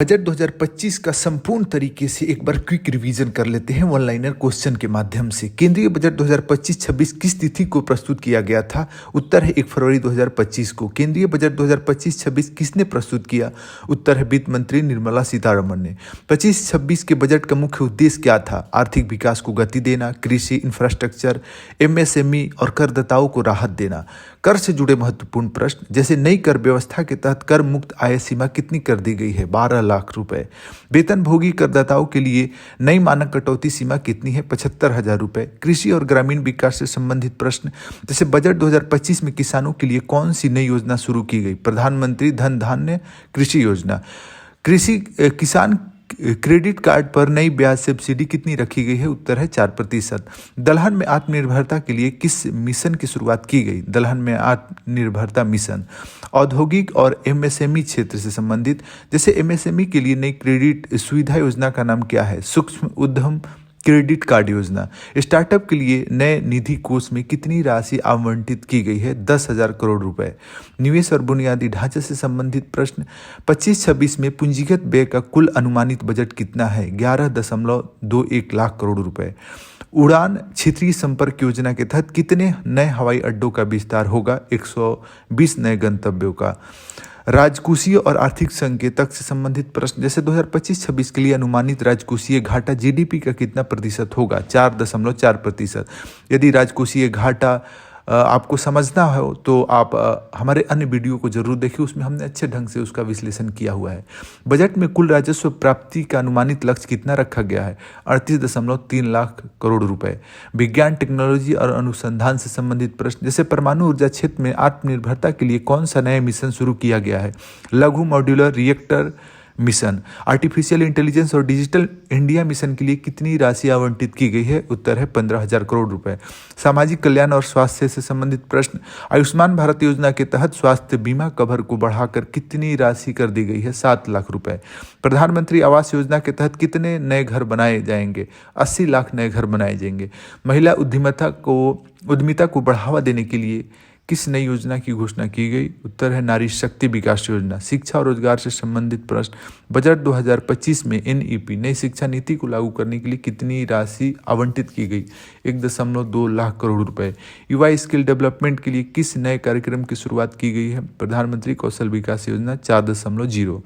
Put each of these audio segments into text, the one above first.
Budget 2025 का संपूर्ण तरीके से एक बार क्विक रिवीजन कर लेते हैं वन लाइनर क्वेश्चन के माध्यम से। केंद्रीय बजट 2025-26 किस तिथि को प्रस्तुत किया गया था? उत्तर है 1 फरवरी 2025 को। केंद्रीय बजट 2025-26 किसने प्रस्तुत किया? उत्तर है वित्त मंत्री निर्मला सीतारमण ने। 25-26 के बजट का मुख्य उद्देश्य क्या था? आर्थिक विकास को गति देना, कृषि, इंफ्रास्ट्रक्चर, एमएसएमई और करदाताओं को राहत देना। कर से जुड़े महत्वपूर्ण प्रश्न जैसे नई कर व्यवस्था के तहत कर मुक्त आय सीमा कितनी कर दी गई है? 12 लाख रुपए। वेतनभोगी करदाताओं के लिए नई मानक कटौती सीमा कितनी है? 75,000 रुपए। कृषि और ग्रामीण विकास से संबंधित प्रश्न जैसे बजट 2025 में किसानों के लिए कौन सी नई योजना शुरू की गई? प्रधानमंत्री धन धान्य कृषि योजना। किसान क्रेडिट कार्ड पर नई ब्याज सब्सिडी कितनी रखी गई है? उत्तर है 4%। दलहन में आत्मनिर्भरता के लिए किस मिशन की शुरुआत की गई? दलहन में आत्मनिर्भरता मिशन। औद्योगिक और एमएसएमई क्षेत्र से संबंधित जैसे एमएसएमई के लिए नई क्रेडिट सुविधा योजना का नाम क्या है? सूक्ष्म उद्यम क्रेडिट कार्ड योजना। स्टार्टअप के लिए नए निधि कोष में कितनी राशि आवंटित की गई है? 10,000 करोड़ रुपए। निवेश और बुनियादी ढांचे से संबंधित प्रश्न 25-26 में पूंजीगत व्यय का कुल अनुमानित बजट कितना है? 11.21 लाख करोड़ रुपए। उड़ान क्षेत्रीय संपर्क योजना के तहत कितने नए हवाई अड्डों का विस्तार होगा? 120 नए गंतव्यों का। राजकोषीय और आर्थिक संकेतक से संबंधित प्रश्न जैसे 2025-26 के लिए अनुमानित राजकोषीय घाटा जीडीपी का कितना प्रतिशत होगा? 4.4%। यदि राजकोषीय घाटा आपको समझना हो तो आप हमारे अन्य वीडियो को जरूर देखिए, उसमें हमने अच्छे ढंग से उसका विश्लेषण किया हुआ है। बजट में कुल राजस्व प्राप्ति का अनुमानित लक्ष्य कितना रखा गया है? 38.3 लाख करोड़ रुपए। विज्ञान, टेक्नोलॉजी और अनुसंधान से संबंधित प्रश्न जैसे परमाणु ऊर्जा क्षेत्र में आत्मनिर्भरता के लिए कौन सा नया मिशन शुरू किया गया है? लघु modular reactor mission. Artificial intelligence और डिजिटल इंडिया मिशन के लिए कितनी राशि आवंटित की गई है? उत्तर है 15,000 करोड़ रुपए। सामाजिक कल्याण और स्वास्थ्य से संबंधित प्रश्न आयुष्मान भारत योजना के तहत स्वास्थ्य बीमा कवर को बढ़ाकर कितनी राशि कर दी गई है? 7 लाख रुपए। प्रधानमंत्री आवास योजना के तहत कितने नए घर बनाए जाएंगे? 80 लाख नए घर बनाए जाएंगे। महिला उद्यमिता को बढ़ावा देने के लिए किस नई योजना की घोषणा की गई? उत्तर है नारी शक्ति विकास योजना। शिक्षा और रोजगार से संबंधित प्रश्न बजट 2025 में एनईपी नई शिक्षा नीति को लागू करने के लिए कितनी राशि आवंटित की गई? 1.2 लाख करोड़ रुपए। युवा स्किल डेवलपमेंट के लिए किस नए कार्यक्रम की शुरुआत की गई है? प्रधानमंत्री कौशल विकास योजना। 4.0।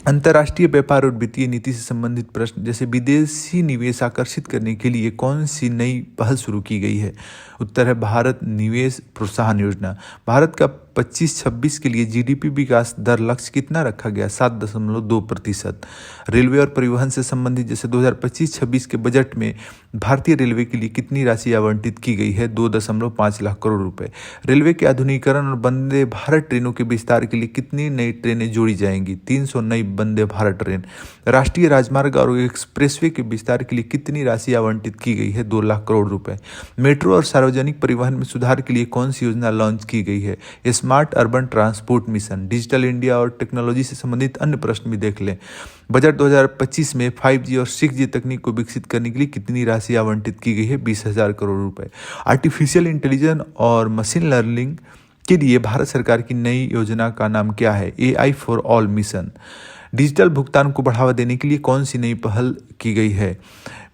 अंतर्राष्ट्रीय व्यापार और वित्तीय नीति से संबंधित प्रश्न जैसे विदेशी निवेश आकर्षित करने के लिए कौन सी नई पहल शुरू की गई है? उत्तर है भारत निवेश प्रोत्साहन योजना। भारत का 25-26 के लिए जीडीपी विकास दर लक्ष्य कितना रखा गया? 7.2%। रेलवे और परिवहन से संबंधित जैसे 2025-26 के बजट में भारतीय रेलवे के लिए कितनी राशि आवंटित की गई है? 2.5 लाख करोड़ रुपए। रेलवे के आधुनिकीकरण और वंदे भारत ट्रेनों के विस्तार के लिए कितनी नई ट्रेनें जोड़ी जाएंगी? 300 नई वंदे भारत ट्रेन। राष्ट्रीय राजमार्ग और एक्सप्रेसवे के विस्तार के लिए कितनी राशि आवंटित की गई है? 2 लाख करोड़ रुपए। मेट्रो और सार्वजनिक परिवहन में सुधार के लिए कौन सी योजना लॉन्च की गई है? Smart urban transport mission. Digital India और टेक्नोलॉजी से संबंधित अन्य प्रश्न भी देख लें। बजट 2025 में 5G और 6G तकनीक को विकसित करने के लिए कितनी राशि आवंटित की गई है? 20,000 करोड़ रुपए। आर्टिफिशियल इंटेलिजेंस और मशीन लर्निंग के लिए भारत सरकार की नई योजना का नाम क्या है? AI for all mission. Digital भुगतान को बढ़ावा देने के लिए कौन सी नई पहल की गई है?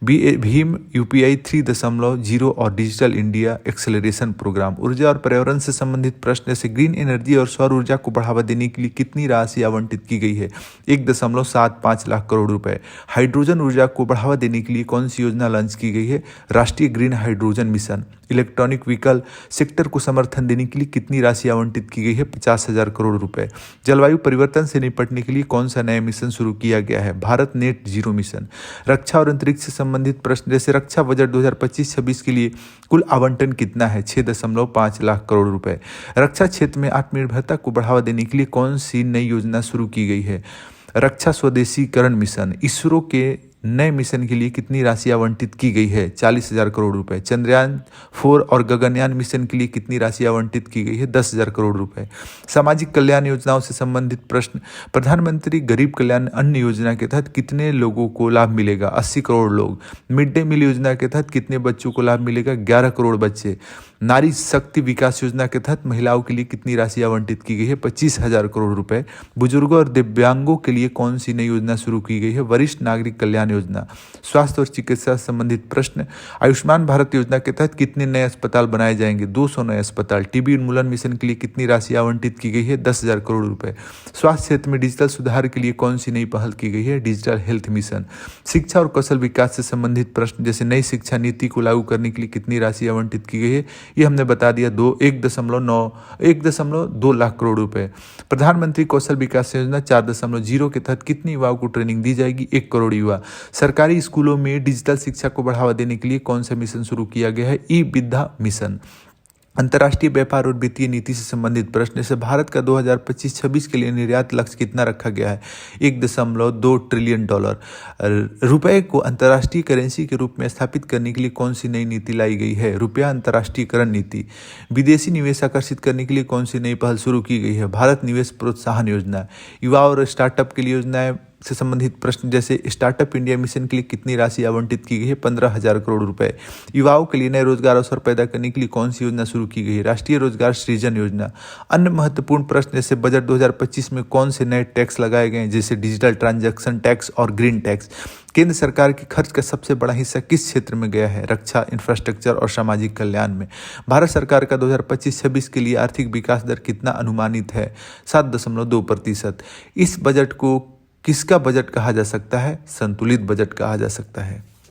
भीम UPI 3.0 और डिजिटल इंडिया एक्सेलरेशन प्रोग्राम। ऊर्जा और पर्यावरण से संबंधित प्रश्न जैसे ग्रीन एनर्जी और सौर ऊर्जा को बढ़ावा देने के लिए कितनी राशि आवंटित की गई है? 1.75 लाख करोड़ रुपए। हाइड्रोजन ऊर्जा को बढ़ावा देने के लिए कौन सी योजना लॉन्च की गई है? राष्ट्रीय green hydrogen mission. Electronic vehicle sector को समर्थन देने के लिए कितनी राशि आवंटित की गई है? 50,000 करोड़ रुपए। जलवायु परिवर्तन से निपटने के लिए कौन सा नया मिशन शुरू किया गया है? Bharat net zero mission. रक्षा और अंतरिक्ष से संबंधित प्रश्न जैसे रक्षा बजट 2025-26 के लिए कुल आवंटन कितना है? 6.5 लाख करोड़ रुपए। रक्षा क्षेत्र में आत्मनिर्भरता को बढ़ावा देने के लिए कौन सी नई योजना शुरू की गई है? रक्षा स्वदेशीकरण मिशन। इसरो के नए मिशन के लिए कितनी राशि आवंटित की गई है? 40,000 करोड़ रुपए। चंद्रयान 4 और गगनयान मिशन के लिए कितनी राशि आवंटित की गई है? 10,000 करोड़ रुपए। सामाजिक कल्याण योजनाओं से संबंधित प्रश्न, प्रधानमंत्री गरीब कल्याण अन्न योजना के तहत कितने लोगों को लाभ मिलेगा? 80 करोड़ लोग। मिड डे मील योजना के तहत कितने बच्चों को लाभ मिलेगा? 11 करोड़ बच्चे। नारी शक्ति विकास योजना के तहत महिलाओं के लिए कितनी राशि आवंटित की गई है? 25,000 करोड़ रुपए। बुजुर्गों और दिव्यांगों के लिए कौन सी नई योजना शुरू की गई है? वरिष्ठ नागरिक कल्याण योजना। स्वास्थ्य और चिकित्सा संबंधित प्रश्न, आयुष्मान भारत योजना के तहत कितने नए अस्पताल बनाए जाएंगे? 200 नए अस्पताल। टीबी उन्मूलन मिशन के लिए कितनी राशि आवंटित की गई है? 10,000 करोड़ रुपए। स्वास्थ्य क्षेत्र में डिजिटल सुधार के लिए कौन सी नई पहल की गई है? Digital health mission. शिक्षा और कौशल विकास से संबंधित प्रश्न, जैसे नई शिक्षा नीति को लागू करने के लिए कितनी राशि आवंटित की गई है? ये हमने बता दिया 1.2 लाख करोड़ रुपए। प्रधानमंत्री कौशल विकास योजना 4.0 के तहत कितने युवाओं को ट्रेनिंग दी जाएगी? 1 करोड़ युवा। सरकारी स्कूलों में डिजिटल शिक्षा को बढ़ावा देने के लिए कौन सा मिशन शुरू किया गया है? ई विद्या मिशन। अंतर्राष्ट्रीय व्यापार और वित्तीय नीति से संबंधित प्रश्न, जैसे भारत का 2025-26 के लिए निर्यात लक्ष्य कितना रखा गया है? 1.2 ट्रिलियन डॉलर। रुपए को अंतर्राष्ट्रीय करेंसी के रूप में स्थापित करने के लिए कौन सी नई नीति लाई गई है? रुपया अंतर्राष्ट्रीयकरण नीति। विदेशी निवेश आकर्षित करने के लिए कौन सी नई पहल शुरू की गई है? भारत निवेश प्रोत्साहन योजना। युवा और स्टार्टअप के लिए योजनाएं से संबंधित प्रश्न, जैसे स्टार्टअप इंडिया मिशन के लिए कितनी राशि आवंटित की गई है? 15,000 करोड़ रुपए। युवाओं के लिए नए रोजगार अवसर पैदा करने के लिए कौन सी योजना शुरू की गई है? राष्ट्रीय रोजगार सृजन योजना। अन्य महत्वपूर्ण प्रश्न, जैसे बजट 2025 में कौन से नए टैक्स लगाए गए हैं, जैसे डिजिटल ट्रांजैक्शन टैक्स और ग्रीन टैक्स। केंद्र सरकार के खर्च का सबसे बड़ा हिस्सा किस क्षेत्र में गया है? रक्षा, इंफ्रास्ट्रक्चर और सामाजिक कल्याण में। भारत सरकार का 2025-26 के लिए आर्थिक विकास दर कितना अनुमानित है? 7.2%। इस बजट को किसका बजट कहा जा सकता है? संतुलित बजट कहा जा सकता है।